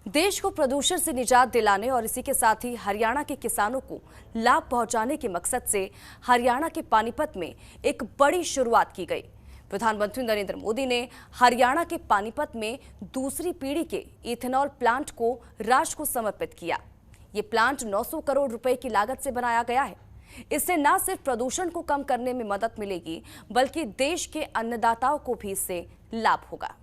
देश को प्रदूषण से निजात दिलाने और इसी के साथ ही हरियाणा के किसानों को लाभ पहुंचाने के मकसद से हरियाणा के पानीपत में एक बड़ी शुरुआत की गई। प्रधानमंत्री नरेंद्र मोदी ने हरियाणा के पानीपत में दूसरी पीढ़ी के इथेनॉल प्लांट को राष्ट्र को समर्पित किया। ये प्लांट 900 करोड़ रुपए की लागत से बनाया गया है। इससे न सिर्फ प्रदूषण को कम करने में मदद मिलेगी, बल्कि देश के अन्नदाताओं को भी इससे लाभ होगा।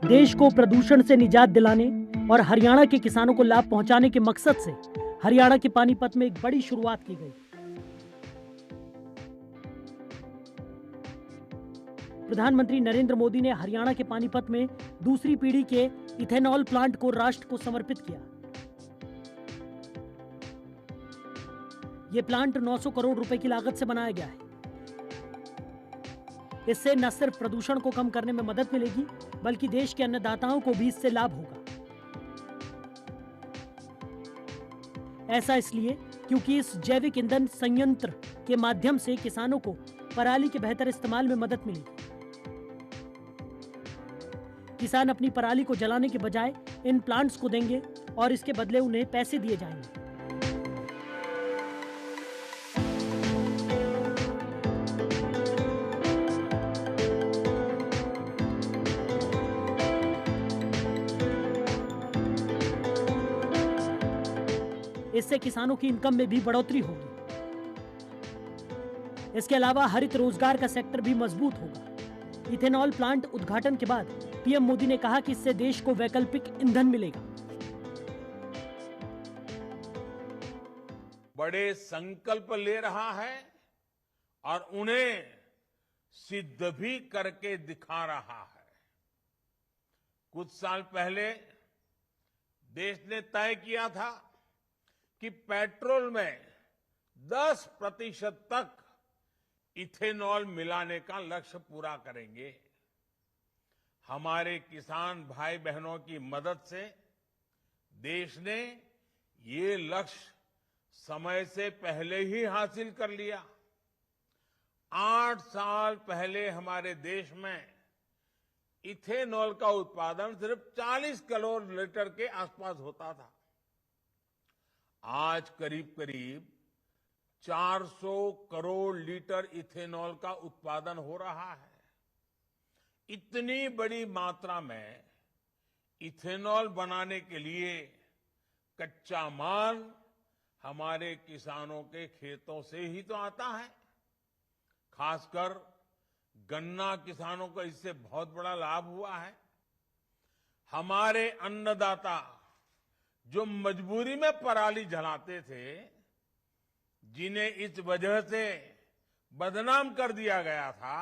देश को प्रदूषण से निजात दिलाने और हरियाणा के किसानों को लाभ पहुंचाने के मकसद से हरियाणा के पानीपत में एक बड़ी शुरुआत की गई। प्रधानमंत्री नरेंद्र मोदी ने हरियाणा के पानीपत में दूसरी पीढ़ी के इथेनॉल प्लांट को राष्ट्र को समर्पित किया। यह प्लांट 900 करोड़ रुपए की लागत से बनाया गया है। इससे न सिर्फ प्रदूषण को कम करने में मदद मिलेगी, बल्कि देश के अन्नदाताओं को भी इससे लाभ होगा। ऐसा इसलिए क्योंकि इस जैविक ईंधन संयंत्र के माध्यम से किसानों को पराली के बेहतर इस्तेमाल में मदद मिलेगी। किसान अपनी पराली को जलाने के बजाय इन प्लांट्स को देंगे और इसके बदले उन्हें पैसे दिए जाएंगे। इससे किसानों की इनकम में भी बढ़ोतरी होगी। इसके अलावा हरित रोजगार का सेक्टर भी मजबूत होगा। इथेनॉल प्लांट उद्घाटन के बाद पीएम मोदी ने कहा कि इससे देश को वैकल्पिक ईंधन मिलेगा। बड़े संकल्प ले रहा है और उन्हें सिद्ध भी करके दिखा रहा है। कुछ साल पहले देश ने तय किया था कि पेट्रोल में 10% तक इथेनॉल मिलाने का लक्ष्य पूरा करेंगे। हमारे किसान भाई बहनों की मदद से देश ने ये लक्ष्य समय से पहले ही हासिल कर लिया। 8 साल पहले हमारे देश में इथेनॉल का उत्पादन सिर्फ 40 करोड़ लीटर के आसपास होता था। आज करीब करीब 400 करोड़ लीटर इथेनॉल का उत्पादन हो रहा है। इतनी बड़ी मात्रा में इथेनॉल बनाने के लिए कच्चा माल हमारे किसानों के खेतों से ही तो आता है। खासकर गन्ना किसानों को इससे बहुत बड़ा लाभ हुआ है। हमारे अन्नदाता जो मजबूरी में पराली जलाते थे, जिन्हें इस वजह से बदनाम कर दिया गया था,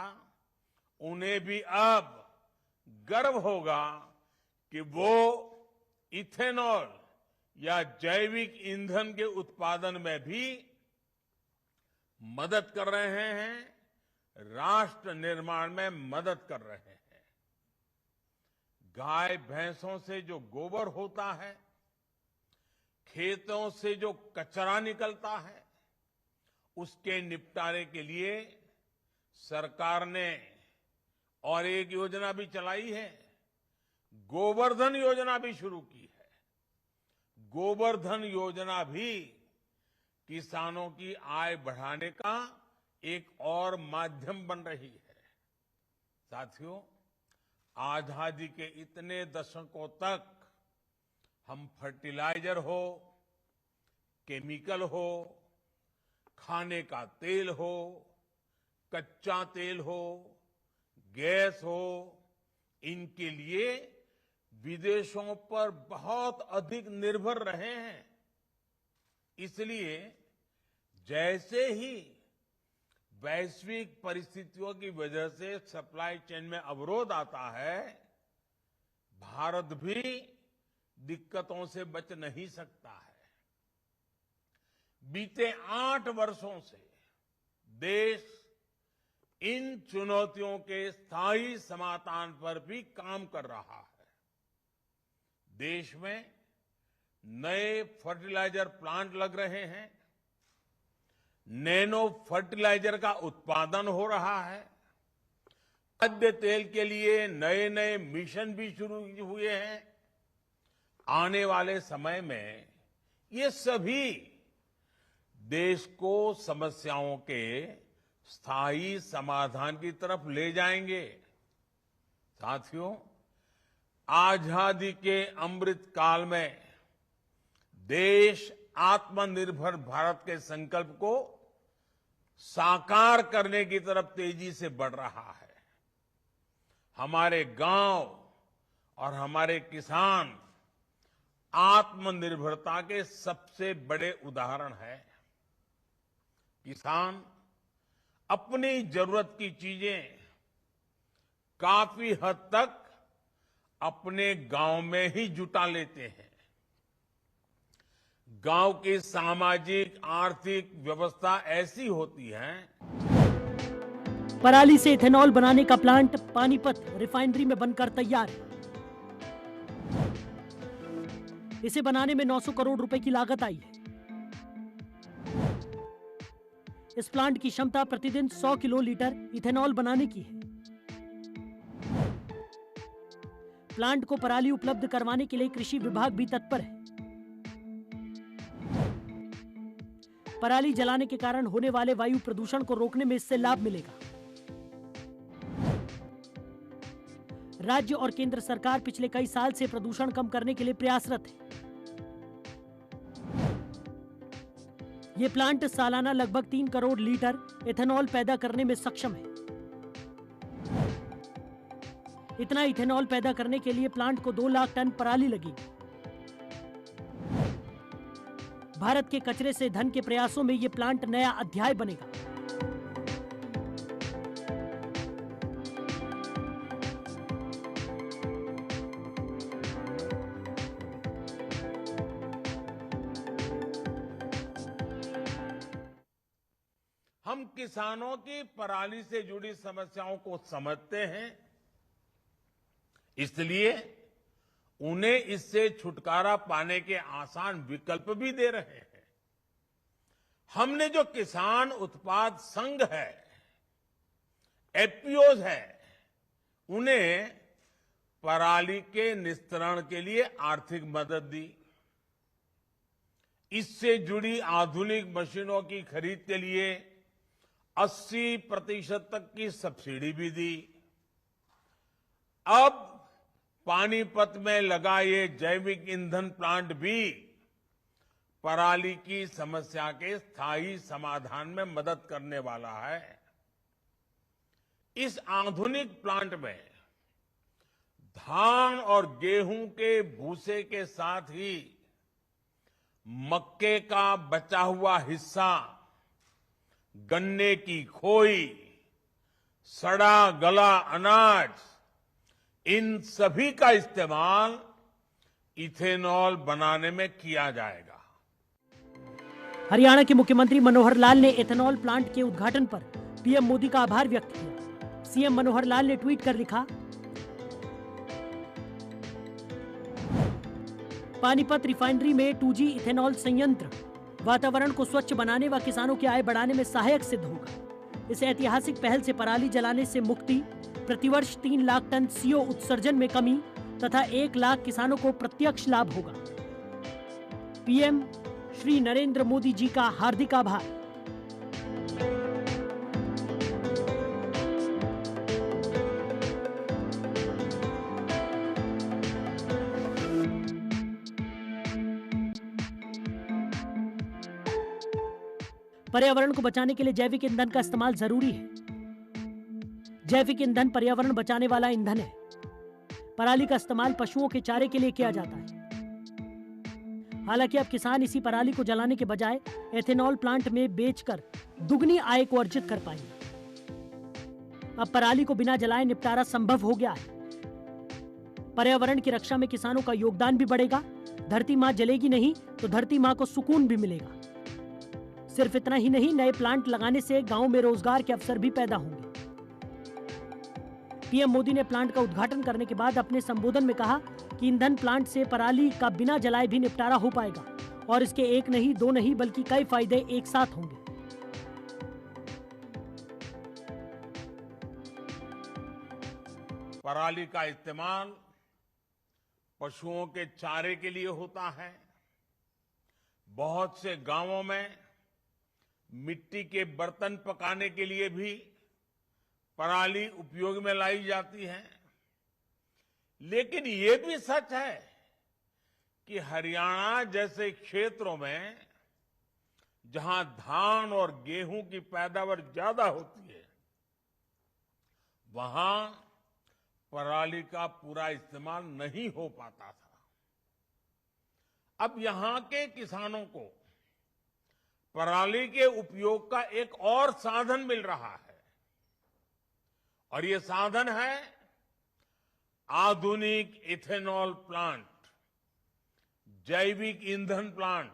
उन्हें भी अब गर्व होगा कि वो इथेनॉल या जैविक ईंधन के उत्पादन में भी मदद कर रहे हैं, राष्ट्र निर्माण में मदद कर रहे हैं। गाय भैंसों से जो गोबर होता है, खेतों से जो कचरा निकलता है, उसके निपटारे के लिए सरकार ने और एक योजना भी चलाई है। गोवर्धन योजना भी शुरू की है। गोवर्धन योजना भी किसानों की आय बढ़ाने का एक और माध्यम बन रही है। साथियों, आजादी के इतने दशकों तक हम फर्टिलाइजर हो, केमिकल हो, खाने का तेल हो, कच्चा तेल हो, गैस हो, इनके लिए विदेशों पर बहुत अधिक निर्भर रहे हैं। इसलिए जैसे ही वैश्विक परिस्थितियों की वजह से सप्लाई चेन में अवरोध आता है, भारत भी दिक्कतों से बच नहीं सकता है। बीते 8 वर्षों से देश इन चुनौतियों के स्थायी समाधान पर भी काम कर रहा है। देश में नए फर्टिलाइजर प्लांट लग रहे हैं, नैनो फर्टिलाइजर का उत्पादन हो रहा है, खाद्य तेल के लिए नए नए मिशन भी शुरू हुए हैं। आने वाले समय में ये सभी देश को समस्याओं के स्थायी समाधान की तरफ ले जाएंगे। साथियों, आजादी के अमृत काल में देश आत्मनिर्भर भारत के संकल्प को साकार करने की तरफ तेजी से बढ़ रहा है। हमारे गांव और हमारे किसान आत्मनिर्भरता के सबसे बड़े उदाहरण हैं। किसान अपनी जरूरत की चीजें काफी हद तक अपने गांव में ही जुटा लेते हैं। गांव की सामाजिक आर्थिक व्यवस्था ऐसी होती है। पराली से इथेनॉल बनाने का प्लांट पानीपत रिफाइनरी में बनकर तैयार है। इसे बनाने में 900 करोड़ रुपए की लागत आई है। इस प्लांट की क्षमता प्रतिदिन 100 किलो लीटर इथेनॉल बनाने की है। प्लांट को पराली उपलब्ध करवाने के लिए कृषि विभाग भी तत्पर है। पराली जलाने के कारण होने वाले वायु प्रदूषण को रोकने में इससे लाभ मिलेगा। राज्य और केंद्र सरकार पिछले कई साल से प्रदूषण कम करने के लिए प्रयासरत है। ये प्लांट सालाना लगभग 3 करोड़ लीटर इथेनॉल पैदा करने में सक्षम है। इतना इथेनॉल पैदा करने के लिए प्लांट को 2 लाख टन पराली लगेगी। भारत के कचरे से धन के प्रयासों में यह प्लांट नया अध्याय बनेगा। हम किसानों की पराली से जुड़ी समस्याओं को समझते हैं, इसलिए उन्हें इससे छुटकारा पाने के आसान विकल्प भी दे रहे हैं। हमने जो किसान उत्पाद संघ है, एफपीओज है, उन्हें पराली के निस्तारण के लिए आर्थिक मदद दी। इससे जुड़ी आधुनिक मशीनों की खरीद के लिए 80% तक की सब्सिडी भी दी। अब पानीपत में लगा ये जैविक ईंधन प्लांट भी पराली की समस्या के स्थायी समाधान में मदद करने वाला है। इस आधुनिक प्लांट में धान और गेहूं के भूसे के साथ ही मक्के का बचा हुआ हिस्सा, गन्ने की खोई, सड़ा गला अनाज, इन सभी का इस्तेमाल इथेनॉल बनाने में किया जाएगा। हरियाणा के मुख्यमंत्री मनोहर लाल ने इथेनॉल प्लांट के उद्घाटन पर पीएम मोदी का आभार व्यक्त किया। सीएम मनोहर लाल ने ट्वीट कर लिखा, पानीपत रिफाइनरी में 2G इथेनॉल संयंत्र वातावरण को स्वच्छ बनाने व किसानों की आय बढ़ाने में सहायक सिद्ध होगा। इस ऐतिहासिक पहल से पराली जलाने से मुक्ति, प्रतिवर्ष 3 लाख टन CO उत्सर्जन में कमी तथा 1 लाख किसानों को प्रत्यक्ष लाभ होगा। पीएम श्री नरेंद्र मोदी जी का हार्दिक आभार। पर्यावरण को बचाने के लिए जैविक ईंधन का इस्तेमाल जरूरी है। जैविक ईंधन पर्यावरण बचाने वाला ईंधन है। पराली का इस्तेमाल पशुओं के चारे के लिए किया जाता है। हालांकि अब किसान इसी पराली को जलाने के बजाय एथेनॉल प्लांट में बेचकर दुगनी आय को अर्जित कर पाएंगे। अब पराली को बिना जलाए निपटारा संभव हो गया है। पर्यावरण की रक्षा में किसानों का योगदान भी बढ़ेगा। धरती मां जलेगी नहीं तो धरती मां को सुकून भी मिलेगा। सिर्फ इतना ही नहीं, नए प्लांट लगाने से गांव में रोजगार के अवसर भी पैदा होंगे। पीएम मोदी ने प्लांट का उद्घाटन करने के बाद अपने संबोधन में कहा कि ईंधन प्लांट से पराली का बिना जलाए भी निपटारा हो पाएगा और इसके एक नहीं, दो नहीं, बल्कि कई फायदे एक साथ होंगे। पराली का इस्तेमाल पशुओं के चारे के लिए होता है। बहुत से गांवों में मिट्टी के बर्तन पकाने के लिए भी पराली उपयोग में लाई जाती है। लेकिन ये भी सच है कि हरियाणा जैसे क्षेत्रों में जहां धान और गेहूं की पैदावार ज्यादा होती है, वहां पराली का पूरा इस्तेमाल नहीं हो पाता था। अब यहां के किसानों को पराली के उपयोग का एक और साधन मिल रहा है और ये साधन है आधुनिक इथेनॉल प्लांट, जैविक ईंधन प्लांट।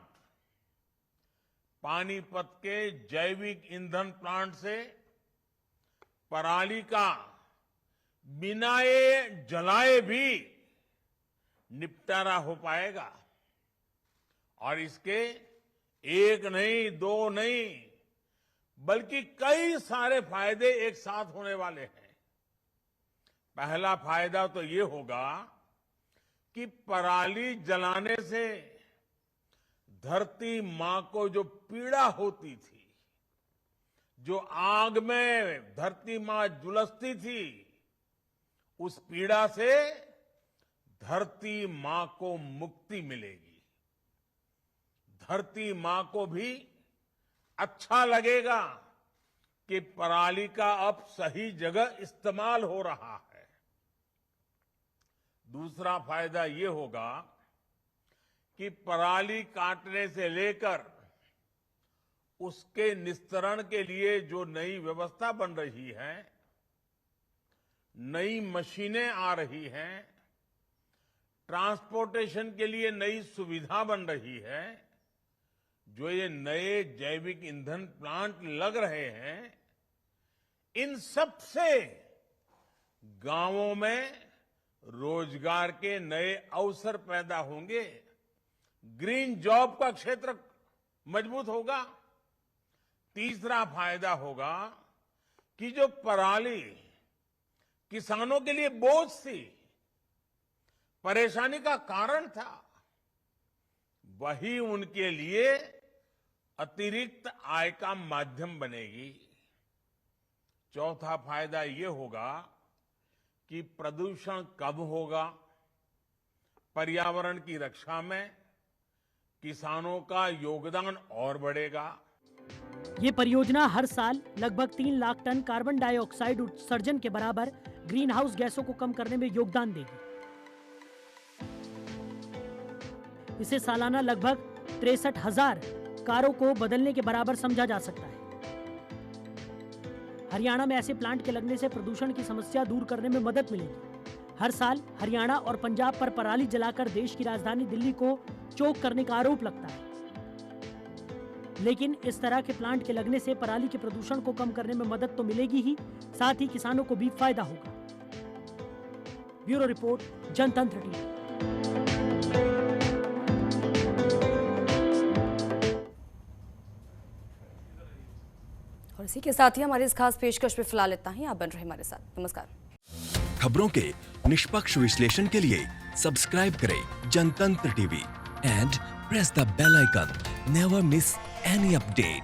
पानीपत के जैविक ईंधन प्लांट से पराली का बिना जलाए भी निपटारा हो पाएगा और इसके एक नहीं, दो नहीं, बल्कि कई सारे फायदे एक साथ होने वाले हैं। पहला फायदा तो ये होगा कि पराली जलाने से धरती मां को जो पीड़ा होती थी, जो आग में धरती मां झुलसती थी, उस पीड़ा से धरती मां को मुक्ति मिलेगी। धरती मां को भी अच्छा लगेगा कि पराली का अब सही जगह इस्तेमाल हो रहा है। दूसरा फायदा ये होगा कि पराली काटने से लेकर उसके निस्तारण के लिए जो नई व्यवस्था बन रही है, नई मशीनें आ रही हैं, ट्रांसपोर्टेशन के लिए नई सुविधा बन रही है, जो ये नए जैविक ईंधन प्लांट लग रहे हैं, इन सब से गांवों में रोजगार के नए अवसर पैदा होंगे। ग्रीन जॉब का क्षेत्र मजबूत होगा। तीसरा फायदा होगा कि जो पराली किसानों के लिए बोझ थी, परेशानी का कारण था, वही उनके लिए अतिरिक्त आय का माध्यम बनेगी। चौथा फायदा ये होगा कि प्रदूषण कम होगा। पर्यावरण की रक्षा में किसानों का योगदान और बढ़ेगा। ये परियोजना हर साल लगभग 3 लाख टन कार्बन डाइऑक्साइड उत्सर्जन के बराबर ग्रीन हाउस गैसों को कम करने में योगदान देगी। इसे सालाना लगभग 63,000 कारों को बदलने के बराबर समझा जा सकता है। हरियाणा में ऐसे प्लांट के लगने से प्रदूषण की समस्या दूर करने में मदद मिलेगी। हर साल हरियाणा और पंजाब पर पराली जलाकर देश की राजधानी दिल्ली को चोक करने का आरोप लगता है, लेकिन इस तरह के प्लांट के लगने से पराली के प्रदूषण को कम करने में मदद तो मिलेगी ही, साथ ही किसानों को भी फायदा होगा। ब्यूरो रिपोर्ट, जनतंत्र टीवी। और इसी के साथ ही हमारी इस खास पेशकश पे फिलहाल इतना ही। आप बन रहे हमारे साथ। नमस्कार। खबरों के निष्पक्ष विश्लेषण के लिए सब्सक्राइब करें Jantantra TV and press the bell icon. Never miss any update.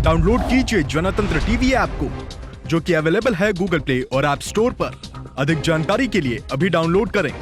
Download कीजिए जनतंत्र टीवी ऐप को, जो कि अवेलेबल है गूगल प्ले और ऐप स्टोर पर। अधिक जानकारी के लिए अभी डाउनलोड करें।